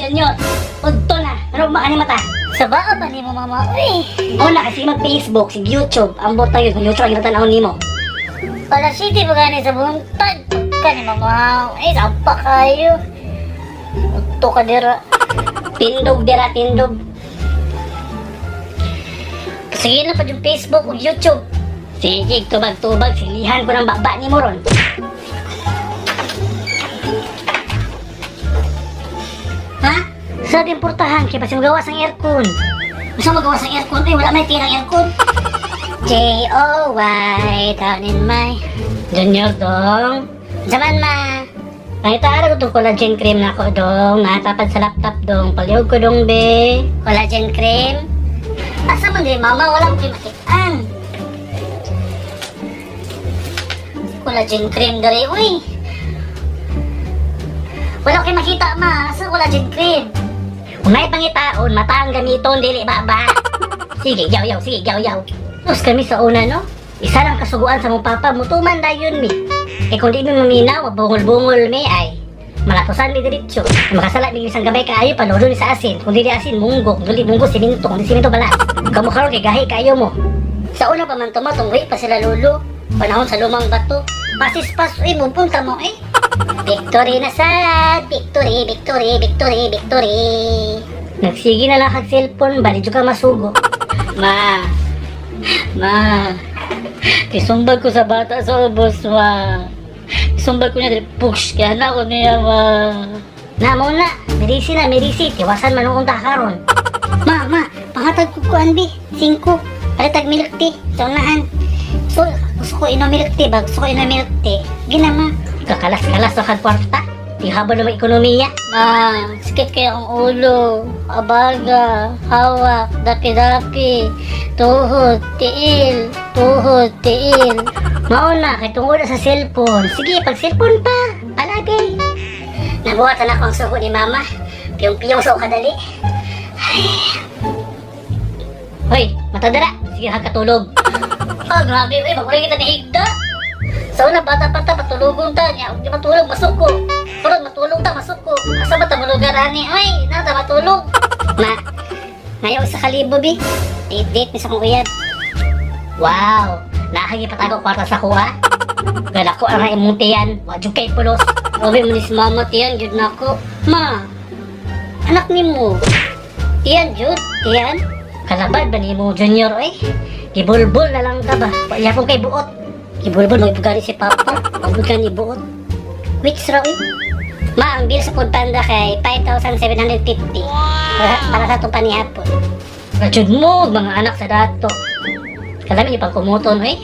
Junior. Udto na. Ano ba kanina mata? Sa baa ba ni mo mama? Uy! Una kasi mag-Facebook, sig YouTube. Ang bota yun, YouTube ang ginatanaw nimo. Wala city ba gani sa buntag? Pagka ni mama. Ay, sapa kayo. Ito ka dira. Tindog dira, tindog. Sige na pa yung Facebook o YouTube. Sige, tubag-tubag, silihan ko ng baba ni mo ron. Ha? Sa din portahan, kaya kasi magawas ang aircon. Gusto magawa sa aircon? Ay, wala may tirang aircon. J-O-Y down in my... Junior dong. Zaman ma. Nakita ko itong collagen cream na ako dong. Natapad sa laptop dong. Palihog ko dong be. Collagen cream. Asa man din mama? Walang primakitaan. Collagen cream dari. Uy. Wala kayo makita ma. Asa collagen cream? Kung may pangitaon, mata ang gamiton, dili baba. Sige, yaw-yaw, sige, yaw-yaw. Tapos kami sa una, no? Isa lang kasuguan sa mong papa, mutuman na yun, mi. Eh kung di mo maminaw, bungol-bungol, mi, ay. Malatusan mi diritsyo. Makasala mi isang gabay kaayo, panulo ni sa asin. Kung di asin, munggo. Kung di munggo, siminto. Kung di siminto, bala. Kamu karon kay gahi kayo mo. Sa una pa man tumatungwi pa sila lulo. Panahon sa lumang bato. Pasis-pas, uy, pupunta mo, eh. Victory na sad! Victory, victory, victory, victory! Nagsigi na lang kag cellphone, bali ka masugo. Ma! Ma! Kisumbag ko sa bata sa ubos, ma! Kisumbag ko niya, push, kaya na ako niya, ma! Na, muna! Merisi na, merisi! Tiwasan man nung karon. Ma! Pangatag ko kuan, bi! 5! Paritag milk tea, sa unahan. So, gusto ko inom milk tea ba? Gusto ko inom milk tea. Ginama. Kakalas-kalas sa kwarta. Di haba naman ekonomiya. Ma, sakit kayo ang ulo. Abaga, hawak, daki-daki. Tuhod, tiil. Tuhod, tiil. Mauna, kay tungod na sa cellphone. Sige, pag cellphone pa. Alagay. Nabuhatan ako ang suko ni mama. Piyong-piyong sa kadali. Hoy, matadara. Sige, kakatulog. Ah, grabe, eh. Magulang kita ni Igda. Sa una, bata-bata, patulogong ta. Niya, di matulog, masuko. Pero matulog ta, masuko. Asa ba tamulugan ni? Ay, nata matulog. Ma, ngayon sa kalibo, bi. Date-date ni sa kong uyab. Wow, nakagi patago kwarta sa kuha. Gala ko ang imong tiyan. Wadyo kay pulos. Grabe mo ni si mama, tiyan, jud na ako. Ma, Anak ni mo. Tiyan, jud, tiyan. kalabad ba ni mo Junior, eh? Gibulbul na lang ka ba? Wala po kay buot. Gibulbul, magbugali si Papa. Magbugali ni buot. Which raw, eh? Ma, ang bill sa Food Panda kay 5,750. Para sa itong panihapon. Rajud mo, mga anak sa dato. Kalami ipang kumuton, eh?